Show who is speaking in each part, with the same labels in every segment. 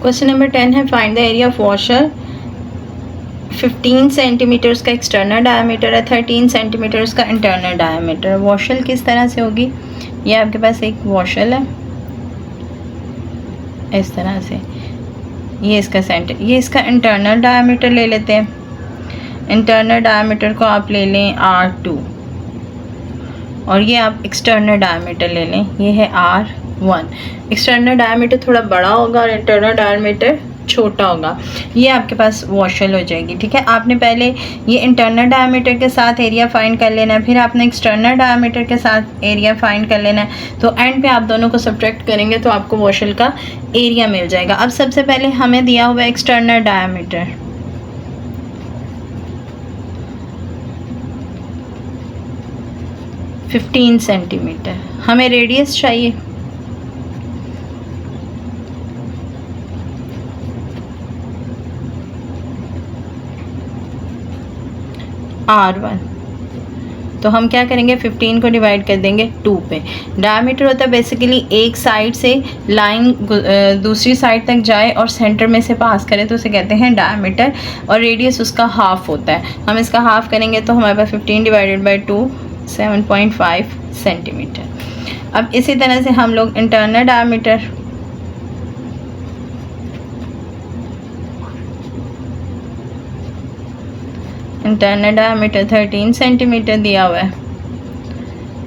Speaker 1: Question number 10 है, find the area of washer. 15 centimetres का external diameter है, 13 centimetres का इंटरनल डायमीटर। वॉशल किस तरह से होगी, ये आपके पास एक वॉशल है इस तरह से, ये इसका सेंटर, ये इसका इंटरनल डायमीटर ले लेते हैं। इंटरनल डायमीटर को आप ले लें R2 और ये आप एक्सटर्नल डायमीटर ले लें, ये है R1। एक्सटर्नल डायमीटर थोड़ा बड़ा होगा और इंटरनल डायमीटर छोटा होगा, ये आपके पास वॉशल हो जाएगी। ठीक है, आपने पहले ये इंटरनल डायमीटर के साथ एरिया फाइंड कर लेना है, फिर आपने एक्सटर्नल डायमीटर के साथ एरिया फाइंड कर लेना है। तो एंड पे आप दोनों को सब्ट्रैक्ट करेंगे तो आपको वॉशल का एरिया मिल जाएगा। अब सबसे पहले हमें दिया हुआ है एक्सटर्नल डायमीटर, फिफ्टीन सेंटीमीटर। हमें रेडियस चाहिए, R1। तो हम क्या करेंगे, 15 को डिवाइड कर देंगे 2 पे। डायमीटर होता है बेसिकली एक साइड से लाइन दूसरी साइड तक जाए और सेंटर में से पास करे तो उसे कहते हैं डायमीटर, और रेडियस उसका हाफ होता है। हम इसका हाफ करेंगे तो हमारे पास 15 डिवाइडेड बाई 2 7.5 सेंटीमीटर। अब इसी तरह से हम लोग internal diameter, internal diameter 13 centimetre दिया हुआ है,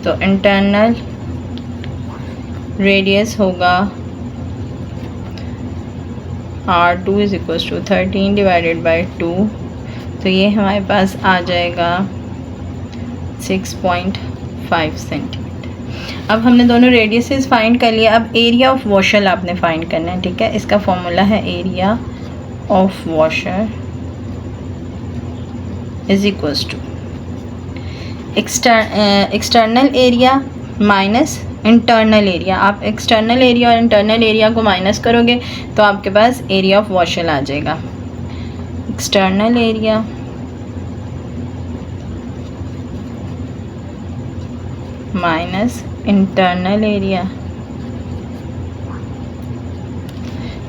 Speaker 1: तो इंटरनल रेडियस होगा R2 is equal to 13 divided by 2, तो ये हमारे पास आ जाएगा 6.5 सेंटीमीटर। अब हमने दोनों रेडियसेस फाइंड कर लिया। अब एरिया ऑफ वॉशर आपने फाइंड करना है। ठीक है, इसका फॉर्मूला है area of washer is equals to external area minus internal area. आप एक्सटर्नल एरिया और इंटरनल एरिया को माइनस करोगे तो आपके पास एरिया ऑफ वॉशर आ जाएगा। External area minus internal area.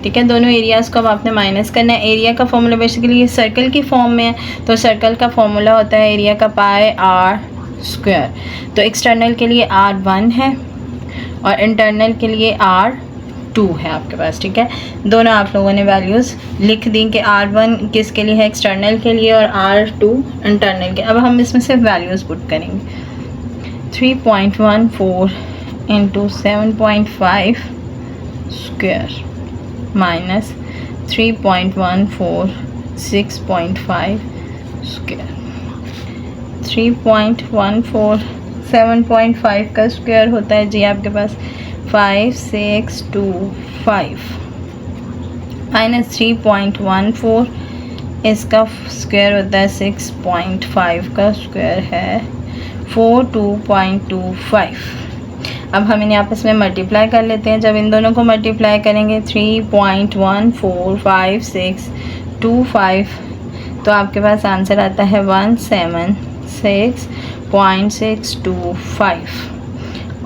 Speaker 1: ठीक है, दोनों एरियाज़ को अब आपने माइनस करना है। एरिया का फॉर्मूला बेसिकली ये सर्कल की फॉर्म में है, तो सर्कल का फॉर्मूला होता है एरिया का पाई R स्क्वायर। तो एक्सटर्नल के लिए R1 है और इंटरनल के लिए R2 है आपके पास। ठीक है, दोनों आप लोगों ने वैल्यूज़ लिख दी कि R1 किसके लिए है, एक्सटर्नल के लिए, और R2 इंटरनल के। अब हम इसमें से वैल्यूज़ पुट करेंगे। 3.14 इंटू 7.5 स्क्वायर माइनस 3.14 6.5 स्क्वायर। 3.14 7.5 का स्क्वायर होता है जी आपके पास 5625 माइनस 3.14, इसका स्क्वायर होता है 6.5 का स्क्वायर है 42.25। अब हम इन्हें आपस में मल्टीप्लाई कर लेते हैं। जब इन दोनों को मल्टीप्लाई करेंगे 3.145625, तो आपके पास आंसर आता है 176.625।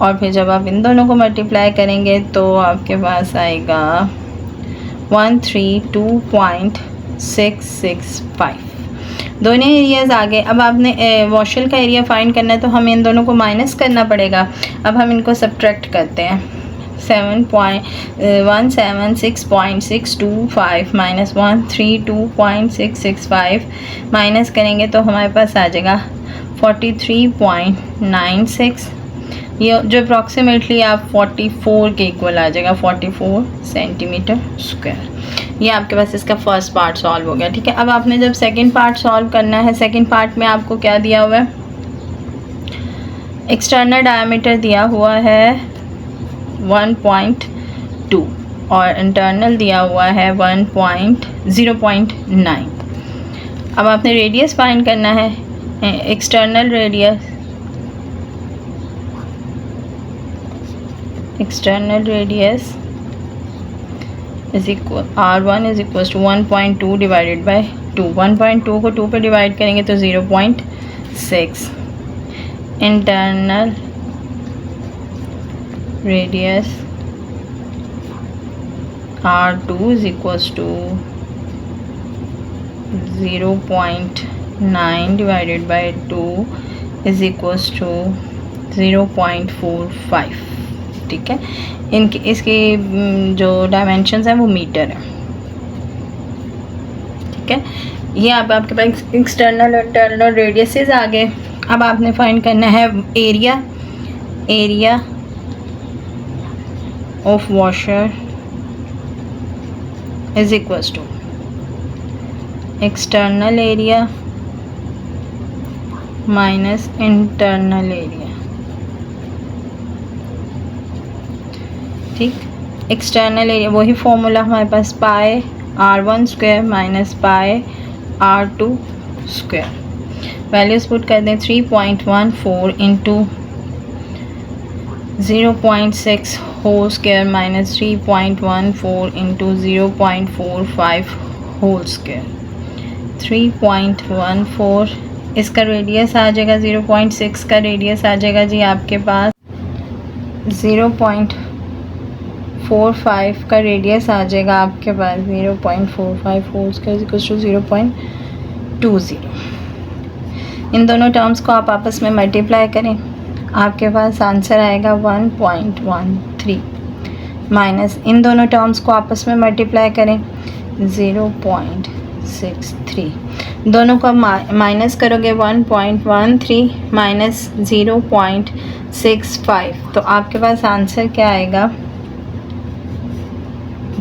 Speaker 1: और फिर जब आप इन दोनों को मल्टीप्लाई करेंगे तो आपके पास आएगा 132.665। दोनों एरियाज़ आ गए। अब आपने वॉशल का एरिया फाइंड करना है तो हमें इन दोनों को माइनस करना पड़ेगा। अब हम इनको सब्ट्रैक्ट करते हैं। 176.625 माइनस 132.665 माइनस करेंगे तो हमारे पास आ जाएगा 43.96, ये जो अप्रॉक्सीमेटली आप 44 के इक्वल आ जाएगा, 44 सेंटीमीटर स्क्वायर। ये आपके पास इसका फर्स्ट पार्ट सॉल्व हो गया। ठीक है, अब आपने जब सेकंड पार्ट सॉल्व करना है, सेकंड पार्ट में आपको क्या दिया हुआ है, एक्सटर्नल डायमीटर दिया हुआ है 1.2 और इंटरनल दिया हुआ है 0.9। अब आपने रेडियस फाइंड करना है। External radius is equal R1 is equal to 1.2 divided by 2। 1.2 को 2 पे डिवाइड करेंगे तो 0.6। Internal radius R2 is equals to 0.9 divided by 2 is equals to 0.45. ठीक है, इनके इसके जो डायमेंशंस हैं वो मीटर है। ठीक है, ये अब आपके पास एक्सटर्नल और इंटरनल रेडियसेस आ गए। अब आपने फाइंड करना है area of washer is equals to external area minus internal area. ठीक, एक्सटर्नल एरिया वही फॉर्मूला हमारे पास पाए R1 स्क्वायर माइनस पाए R2 स्क्वायर। वैल्यूज पुट कर दें 3.14 into 0.6 whole square minus 3.14 into 0.45 whole square. 3.14 इसका रेडियस आ जाएगा, 0.6 का रेडियस आ जाएगा जी आपके पास, 0.45 का रेडियस आ जाएगा आपके पास, 0.45 होल स्क्वायर इक्वल्स टू 0.20। इन दोनों टर्म्स को आप आपस में मल्टीप्लाई करें, आपके पास आंसर आएगा 1.13 माइनस इन दोनों टर्म्स को आपस में मल्टीप्लाई करें 0.63। दोनों का माइनस करोगे 1.13 माइनस 0.65, तो आपके पास आंसर क्या आएगा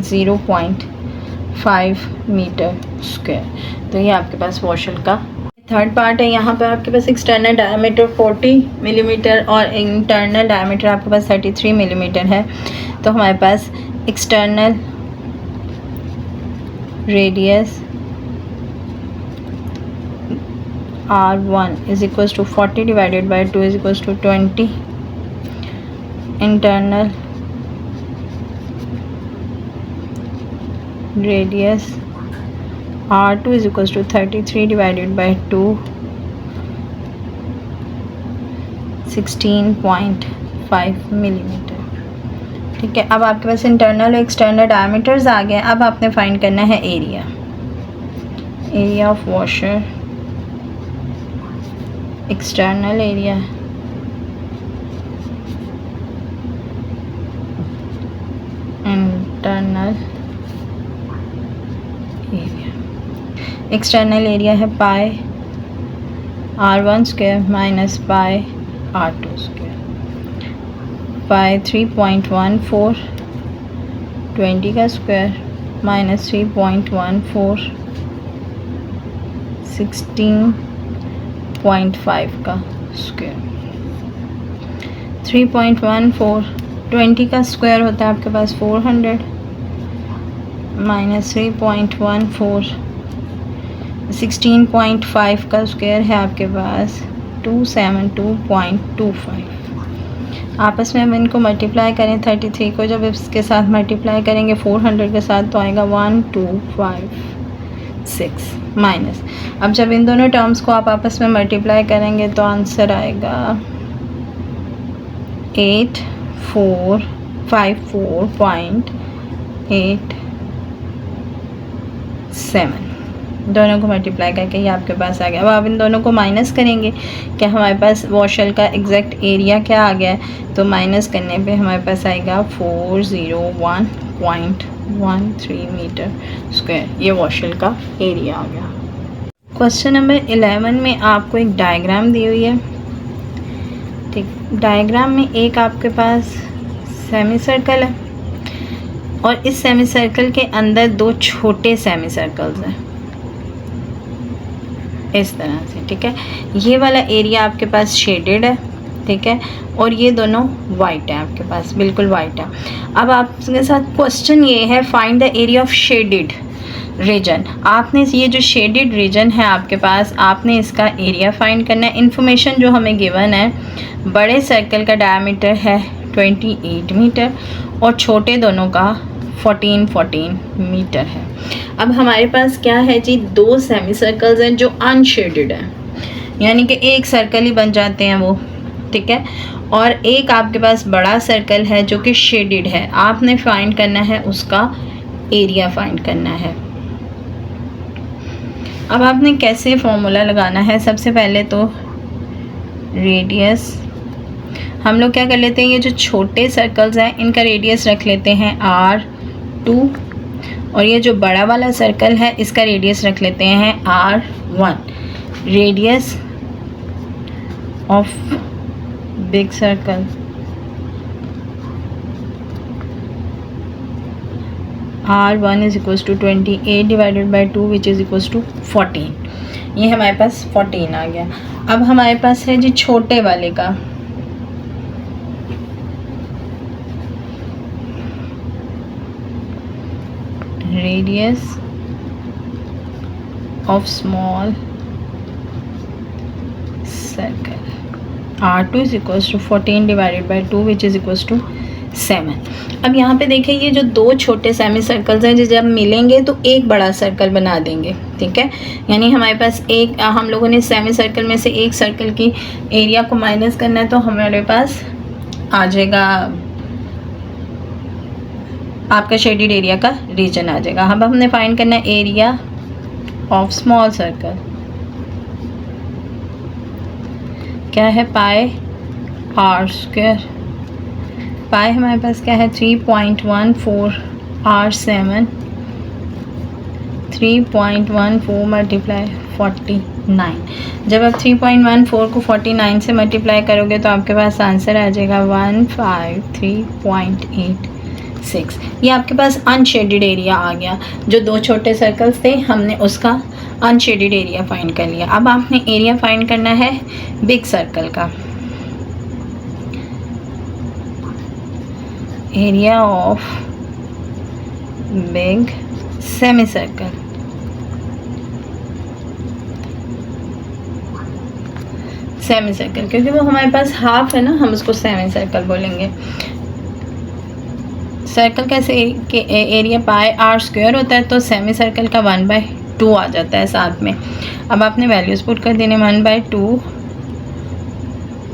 Speaker 1: 0.5 मीटर स्क्वायर। तो ये आपके पास वॉशर का थर्ड पार्ट है। यहाँ पर आपके पास एक्सटर्नल डायमीटर 40 मिलीमीटर और इंटरनल डायमीटर आपके पास 33 मिलीमीटर है। तो हमारे पास external radius R1 is equals to 40 divided by 2 is equals to 20। Internal radius R2 is equals to 33 divided by 2, 16.5 millimetre. ठीक है, अब आपके पास इंटरनल और एक्सटर्नल डायमीटर्स आ गए। अब आपने फाइंड करना है area of washer, external area internal area. External area है pi R1 square minus pi R2 square. Pi 3.14 20 का स्क्वायर माइनस 3.14 16.5 का स्क्वायर। 3.14 20 का स्क्वायर होता है आपके पास 400 माइनस 3.14 16.5 का स्क्वायर है आपके पास 272.25। आपस में हम इनको मल्टीप्लाई करें 33 को जब इसके साथ मल्टीप्लाई करेंगे 400 के साथ तो आएगा 1256 माइनस। अब जब इन दोनों टर्म्स को आप आपस में मल्टीप्लाई करेंगे तो आंसर आएगा 8454.87। दोनों को मल्टीप्लाई करके ये आपके पास आ गया। अब आप इन दोनों को माइनस करेंगे कि हमारे पास वॉशर का एग्जैक्ट एरिया क्या आ गया है, तो माइनस करने पे हमारे पास आएगा 401.13 मीटर स्क्वायर। ये वॉशर का एरिया आ गया। क्वेश्चन नंबर 11 में आपको एक डायग्राम दी हुई है। ठीक, डायग्राम में एक आपके पास सेमी सर्कल है और इस सेमी सर्कल के अंदर दो छोटे सेमी सर्कल्स हैं इस तरह से। ठीक है, ये वाला एरिया आपके पास शेडेड है। ठीक है, और ये दोनों वाइट है आपके पास, बिल्कुल वाइट है। अब आपके साथ क्वेश्चन ये है find the area of shaded region. आपने ये जो शेडेड रीजन है आपके पास, आपने इसका एरिया फाइंड करना है। इन्फॉर्मेशन जो हमें गिवन है, बड़े सर्कल का डायमीटर है 28 मीटर और छोटे दोनों का 14 मीटर है। अब हमारे पास क्या है जी, दो सेमी सर्कल्स हैं जो अनशेडेड हैं, यानी कि एक सर्कल ही बन जाते हैं वो। ठीक है, और एक आपके पास बड़ा सर्कल है जो कि शेडेड है। आपने फाइंड करना है उसका एरिया फाइंड करना है। अब आपने कैसे फॉर्मूला लगाना है, सबसे पहले तो रेडियस, हम लोग क्या कर लेते हैं, ये जो छोटे सर्कल्स हैं इनका रेडियस रख लेते हैं R2, और ये जो बड़ा वाला सर्कल है इसका रेडियस रख लेते हैं R1। Radius of big circle R1 is equals to 28 divided by 2 which is equals to 14। ये हमारे पास 14 आ गया। अब हमारे पास है जी छोटे वाले का, radius of small circle R2 is equals to 14 divided by 2 which is equals to 7। अब यहाँ पे देखिए ये जो दो छोटे सेमी सर्कल्स हैं जब मिलेंगे तो एक बड़ा सर्कल बना देंगे, ठीक है। यानी हमारे पास एक, हम लोगों ने सेमी सर्कल में से एक सर्कल की एरिया को माइनस करना है, तो हमारे पास आ जाएगा आपका शेडेड एरिया का रीजन आ जाएगा। अब हमने फाइंड करना है एरिया ऑफ स्मॉल सर्कल, क्या है, पाई R स्क्वायर। पाई हमारे पास क्या है 3.14 R7, 3.14 मल्टीप्लाई 49। जब आप 3.14 को 49 से मल्टीप्लाई करोगे तो आपके पास आंसर आ जाएगा 153.86। ये आपके पास अनशेडेड एरिया आ गया। जो दो छोटे सर्कल्स थे हमने उसका अनशेडेड एरिया फाइंड कर लिया। अब आपने एरिया फाइंड करना है बिग सर्कल का, area of big semi circle. Semi circle क्योंकि वो हमारे पास हाफ है ना, हम उसको सेमी सर्कल बोलेंगे। सर्कल कैसे एरिया पाई R स्क्वायर होता है, तो सेमी सर्कल का 1/2 आ जाता है साथ में। अब आपने वैल्यूज पुट कर देने, 1/2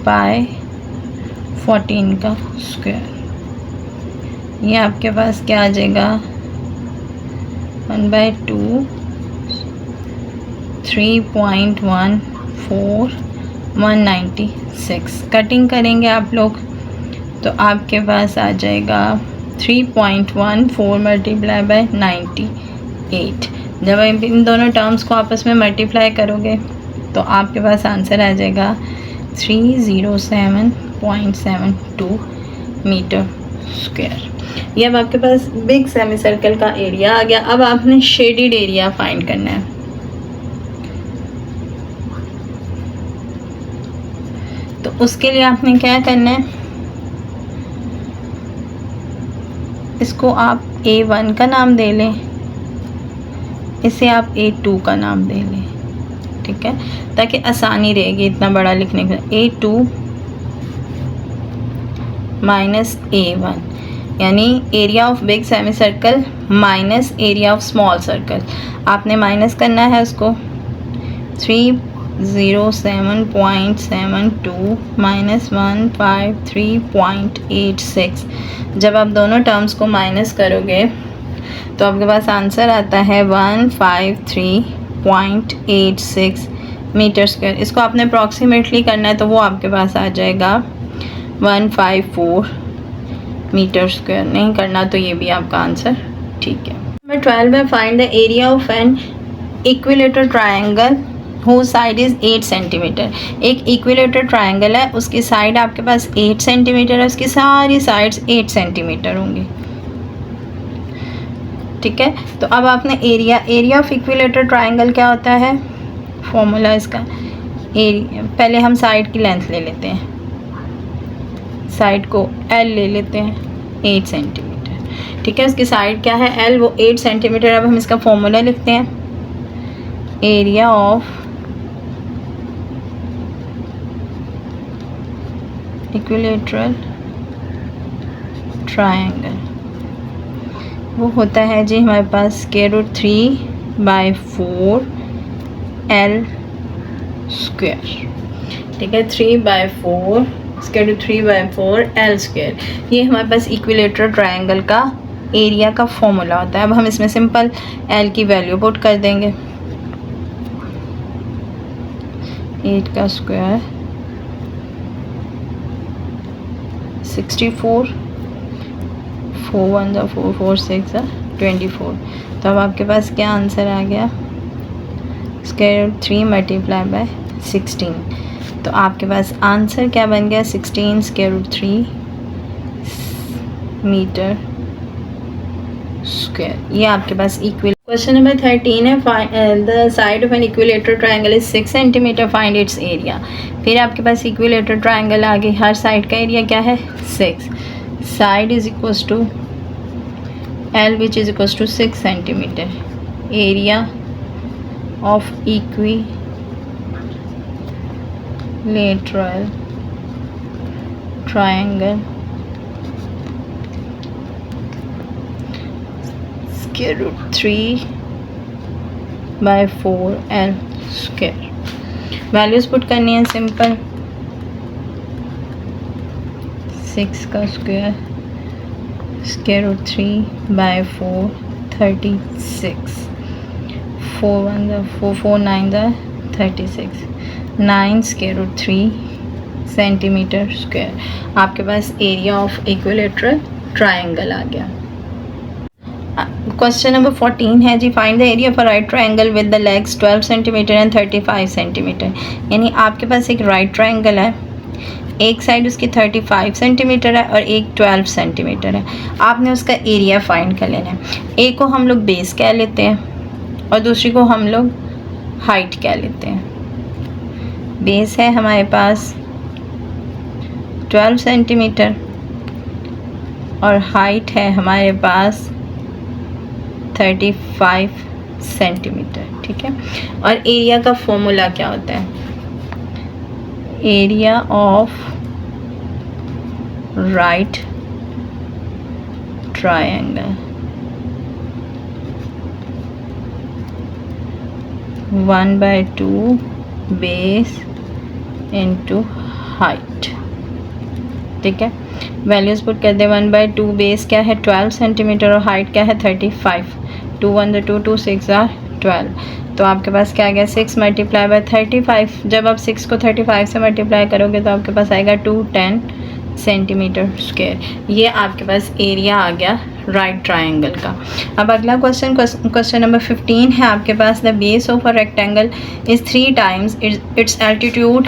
Speaker 1: पाई 14 का स्क्वायर। ये आपके पास क्या आ जाएगा 1/2 3.14 कटिंग करेंगे आप लोग तो आपके पास आ जाएगा 3.14 मल्टीप्लाई बाय 98। जब आप इन दोनों टर्म्स को आपस में मल्टीप्लाई करोगे तो आपके पास आंसर आ जाएगा 307.72 मीटर स्क्वायर। ये अब आपके पास बिग सेमी सर्कल का एरिया आ गया। अब आपने शेडेड एरिया फाइंड करना है। तो उसके लिए आपने क्या करना है, इसको आप A1 का नाम दे लें, इसे आप A2 का नाम दे लें, ठीक है, ताकि आसानी रहेगी इतना बड़ा लिखने का। A2 माइनस A1 यानी area of big semi circle minus area of small circle. आपने माइनस करना है उसको 307.72 माइनस 153.86। जब आप दोनों टर्म्स को माइनस करोगे तो आपके पास आंसर आता है 153.86 मीटर स्क्वायर। इसको आपने अप्रॉक्सीमेटली करना है तो वो आपके पास आ जाएगा 154 मीटर स्क्वायर। नहीं करना तो ये भी आपका आंसर ठीक है। नंबर 12 में find the area of an equilateral triangle whose side is 8 centimetre. एक इक्विलेटरल ट्रायंगल है, उसकी साइड आपके पास 8 सेंटीमीटर है, उसकी सारी साइड्स 8 सेंटीमीटर होंगी, ठीक है। तो अब आपने एरिया ऑफ इक्विलेटरल ट्रायंगल क्या होता है, फॉर्मूला इसका एरिया, पहले हम साइड की लेंथ ले लेते हैं, साइड को L ले लेते हैं 8 सेंटीमीटर, ठीक है। उसकी साइड क्या है L, वो 8 सेंटीमीटर। अब हम इसका फॉर्मूला लिखते हैं, एरिया ऑफ इक्विलेटरल ट्रायंगल वो होता है जी हमारे पास √3/4 L स्क्वायर, ठीक है। 3/4 √3/4 L स्क्वायर, ये हमारे पास इक्विलेटरल ट्रायंगल का एरिया का फॉर्मूला होता है। अब हम इसमें सिंपल एल की वैल्यू पुट कर देंगे। 8 का स्क्वायर 64, 4 1 ज़ा 4, 4 6 ज़ा 24। तो अब आपके पास क्या आंसर आ गया, स्क्वायर रूट 3 मल्टीप्लाई बाय 16। तो आपके पास आंसर क्या बन गया, 16 स्क्वायर रूट 3 मीटर स्क्वायर। ये आपके पास इक्वल। क्वेश्चन नंबर 13 है, the side of an equilateral triangle is 6 centimetre, find its area. फिर आपके पास इक्विलेटरल ट्रायंगल आ गई, हर साइड का एरिया क्या है 6, side is equals to L which is equals to 6 centimetre, area of equilateral triangle square root 3 by 4L square. Values put करनी है simple, 6 का square square root 3 bye 4 36, 4 1 ज़ा 4, 4 9 ज़ा 36, 9 स्क्वायर रूट 3 सेंटीमीटर स्क्वायर। आपके पास area of equilateral triangle आ गया। Question number 14 है जी, find the area of a right triangle with the legs 12 centimetre and 35 centimetre. यानी आपके पास एक राइट ट्रायंगल है, एक साइड उसकी 35 सेंटीमीटर है और एक 12 सेंटीमीटर है। आपने उसका एरिया फाइंड कर लेना है। एक को हम लोग बेस कह लेते हैं और दूसरी को हम लोग हाइट कह लेते हैं। बेस है हमारे पास 12 सेंटीमीटर और हाइट है हमारे पास 35 सेंटीमीटर, ठीक है। और एरिया का फॉर्मूला क्या होता है, area of right triangle 1/2 base into height, ठीक है। वैल्यूज पुट कर दे, 1/2 बेस क्या है 12 सेंटीमीटर और हाइट क्या है 35, 2 1 ज़ा 2, 2 6 ज़ा 12। तो आपके पास क्या आ गया, 6 मल्टीप्लाई बाय 35। जब आप 6 को 35 से मल्टीप्लाई करोगे तो आपके पास आएगा 210 सेंटीमीटर स्क्वायर। ये आपके पास एरिया आ गया राइट ट्रायंगल का। अब अगला क्वेश्चन नंबर 15 है आपके पास, the base of a rectangle is 3 times its altitude,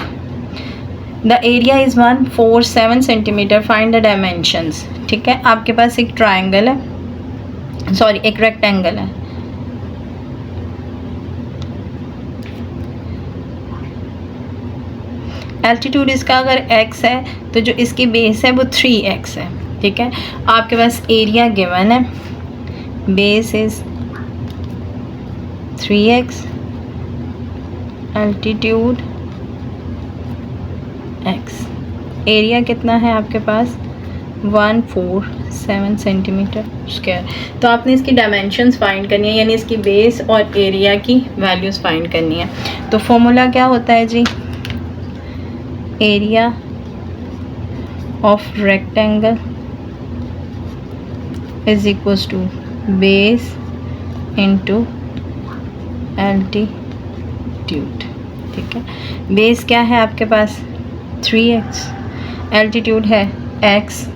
Speaker 1: the area is 147 centimetre, find the dimensions. ठीक है, आपके पास एक ट्रायंगल है, सॉरी एक रेक्टेंगल है, एल्टीट्यूड इसका अगर x है तो जो इसकी बेस है वो 3x है, ठीक है। आपके पास एरिया गिवन है, base is 3x, altitude x, area कितना है आपके पास 147 सेंटीमीटर स्क्वायर। तो आपने इसकी डायमेंशंस फाइंड करनी है, यानी इसकी बेस और एरिया की वैल्यूज़ फाइंड करनी है। तो फॉर्मूला क्या होता है जी, area of rectangle is equals to base into altitude, ठीक है। बेस क्या है आपके पास 3x, एल्टीट्यूड है x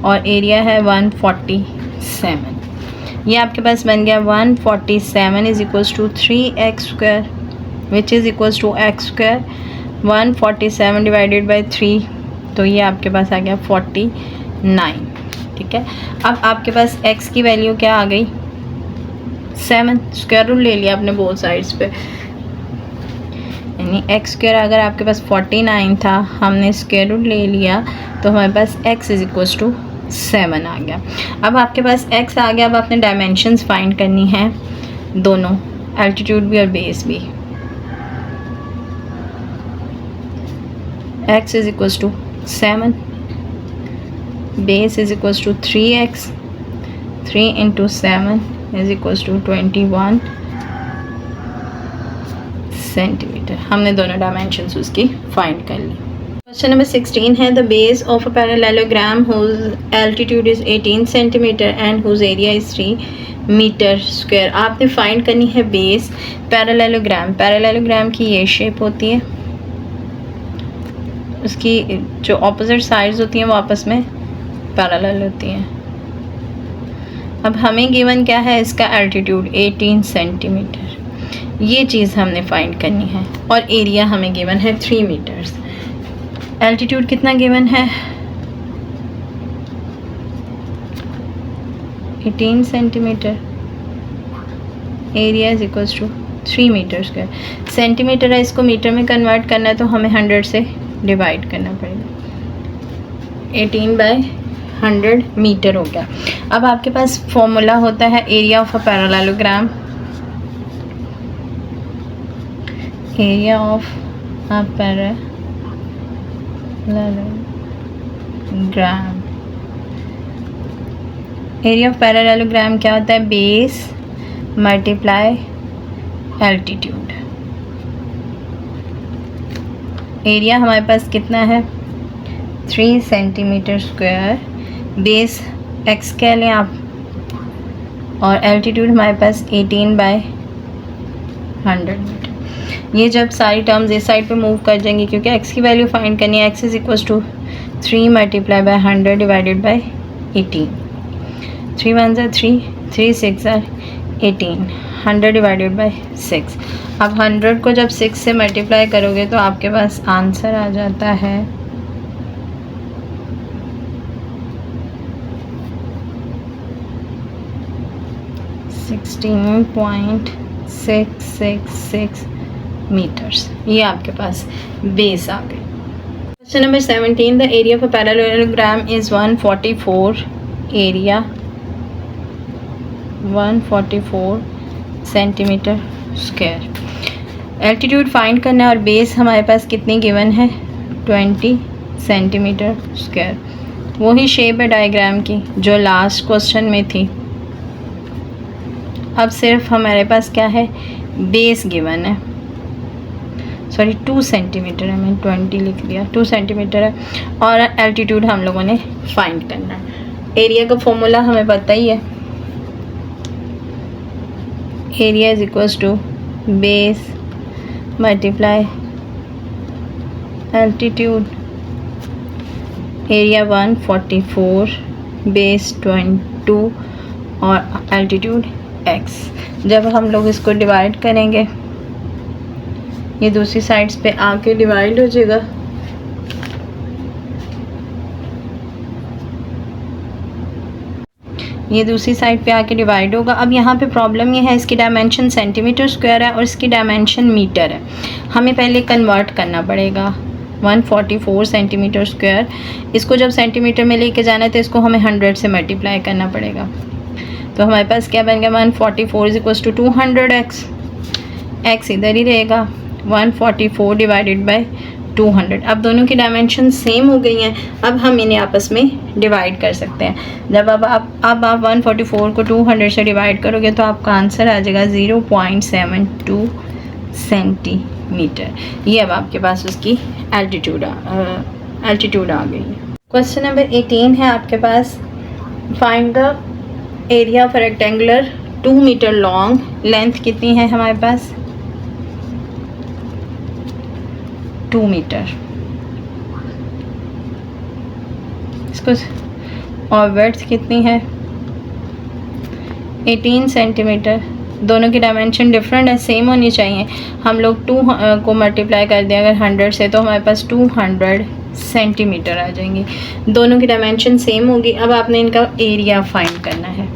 Speaker 1: और एरिया है 147। ये आपके पास बन गया 147 is equals to 3x square which is equals to x square, 147 divided by 3, तो ये आपके पास आ गया 49, ठीक है। अब आपके पास x की वैल्यू क्या आ गई 7, स्क्वायर रूट ले लिया आपने बोथ साइड्स पे, यानी x स्क्वायर अगर आपके पास 49 था, हमने स्क्वायर रूट ले लिया तो हमारे पास x इज इक्वल्स टू 7 आ गया। अब आपके पास x आ गया, अब आपने डायमेंशंस फाइंड करनी है दोनों, एल्टीट्यूड भी और बेस भी। x is equals to 7, base is equals to 3x, 3 into 7 is equals to 21 centimetre. हमने दोनों डायमेंशंस उसकी फाइंड कर ली। क्वेश्चन नंबर 16 है the base of a parallelogram whose altitude is 18 centimetre and whose area is 3 metre square. आपने find करनी है base parallelogram. Parallelogram की ये शेप होती है, उसकी जो ऑपोजिट साइड्स होती हैं वो आपस में पैरेलल होती हैं। अब हमें गिवन क्या है, इसका एल्टीट्यूड 18 सेंटीमीटर, ये चीज़ हमने फाइंड करनी है और एरिया हमें गिवन है 3 मीटर्स। एल्टीट्यूड कितना गिवन है, 18 centimetre, area is equals to 3 metre square. Centimetre है, इसको मीटर में कन्वर्ट करना है तो हमें 100 से डिवाइड करना पड़ेगा। 18/100 मीटर हो गया। अब आपके पास फॉर्मूला होता है area of a parallelogram, area of a parallelogram, area of parallelogram क्या होता है, बेस मल्टीप्लाई एल्टीट्यूड। एरिया हमारे पास कितना है 3 सेंटीमीटर स्क्वायर, बेस x कह लें आप, और एल्टीट्यूड हमारे पास 18/100 मीटर। ये जब सारी टर्म्स इस साइड पे मूव कर जाएंगी क्योंकि x की वैल्यू फाइंड करनी है, x is equals to 3 multiply by 100 divided by 18। 3 1 ज़ा 3, 3 6 ज़ा 18, 100 डिवाइडेड बाय 6। अब 100 को जब 6 से मल्टीप्लाई करोगे तो आपके पास आंसर आ जाता है 16.666 मीटर्स। ये आपके पास बेस आ गई। Question number 17 the area of a parallelogram is 144, area 144 centimetre square. Altitude find करना है और बेस हमारे पास कितनी गिवन है 20 सेंटीमीटर स्क्वायर। वही शेप है डायग्राम की जो लास्ट क्वेश्चन में थी। अब सिर्फ हमारे पास क्या है, बेस गिवन है, सॉरी 2 सेंटीमीटर है, मैंने 20 लिख दिया, 2 सेंटीमीटर है और एल्टीट्यूड हम लोगों ने फाइंड करना है। एरिया का फॉर्मूला हमें पता ही है, area is equals to base multiply altitude. Area 144, base 22 और एल्टीट्यूड x। जब हम लोग इसको डिवाइड करेंगे, ये दूसरी साइड्स पे आके डिवाइड हो जाएगा, ये दूसरी साइड पे आके डिवाइड होगा। अब यहाँ पे प्रॉब्लम ये है, इसकी डायमेंशन सेंटीमीटर स्क्वायर है और इसकी डायमेंशन मीटर है। हमें पहले कन्वर्ट करना पड़ेगा 144 सेंटीमीटर स्क्वायर, इसको जब सेंटीमीटर में लेके जाना है तो इसको हमें 100 से मल्टीप्लाई करना पड़ेगा। तो हमारे पास क्या बन गया 144 is equals to 200x, x इधर ही रहेगा, 144 डिवाइडेड बाय 200। अब दोनों की डायमेंशन सेम हो गई हैं, अब हम इन्हें आपस में डिवाइड कर सकते हैं। जब अब आप 144 को 200 से डिवाइड करोगे तो आपका आंसर आ जाएगा 0.72 सेंटीमीटर। ये अब आपके पास उसकी एल्टीट्यूड आ गई है। क्वेश्चन नंबर 18 है आपके पास, find the area of rectangular 2 metre long, length कितनी है हमारे पास 2 मीटर, इसको और विड्थ कितनी है 18 सेंटीमीटर। दोनों की डायमेंशन डिफरेंट है, सेम होनी चाहिए। हम लोग 2 को मल्टीप्लाई कर दें अगर 100 से तो हमारे पास 200 सेंटीमीटर आ जाएंगी। दोनों की डायमेंशन सेम होगी। अब आपने इनका एरिया फाइंड करना है।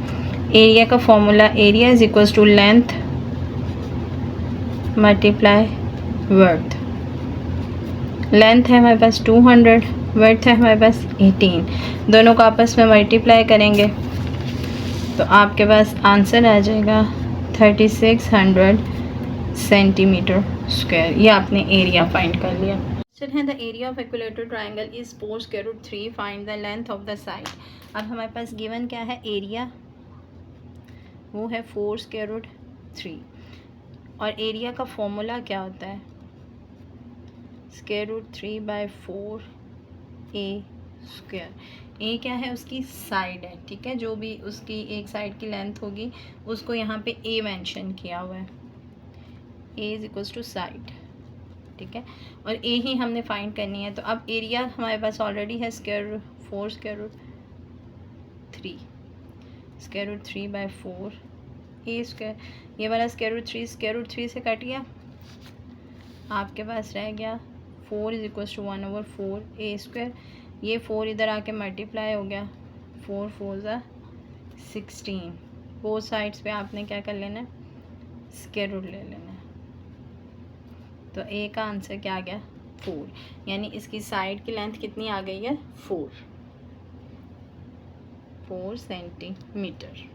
Speaker 1: एरिया का formula, area is equals to length multiply width. Length है हमारे पास 200, वर्थ है हमारे पास 18, दोनों को आपस में मल्टीप्लाई करेंगे तो आपके पास आंसर आ जाएगा 3600 सेंटीमीटर स्क्वायर। ये आपने एरिया फाइंड कर लिया। क्वेश्चन है the area of equilateral triangle is 4√3, find the length of the side. अब हमारे पास गिवन क्या है, एरिया वो है 4√3 और एरिया का फॉर्मूला क्या होता है स्क्वायर रूट 3/4 ए स्क्वायर। ए क्या है, उसकी साइड है, ठीक है, जो भी उसकी एक साइड की लेंथ होगी उसको यहाँ पे ए मेंशन किया हुआ है, ए इज इक्वल्स टू साइड, ठीक है, और ए ही हमने फाइंड करनी है। तो अब एरिया हमारे पास ऑलरेडी है square root 4 square root 3 square root 3/4 a square. ये वाला स्क्वायर रूट 3 से कट गया, आपके पास रह गया 4 is equals to 1/4 a square. ये 4 इधर आके मल्टीप्लाई हो गया, 4 4 ज़ा 16। बोथ साइड्स पे आपने क्या कर लेना है, स्क्वायर रूट ले लेना है। तो ए का आंसर क्या आ गया, 4, यानी इसकी साइड की लेंथ कितनी आ गई है, 4 सेंटीमीटर।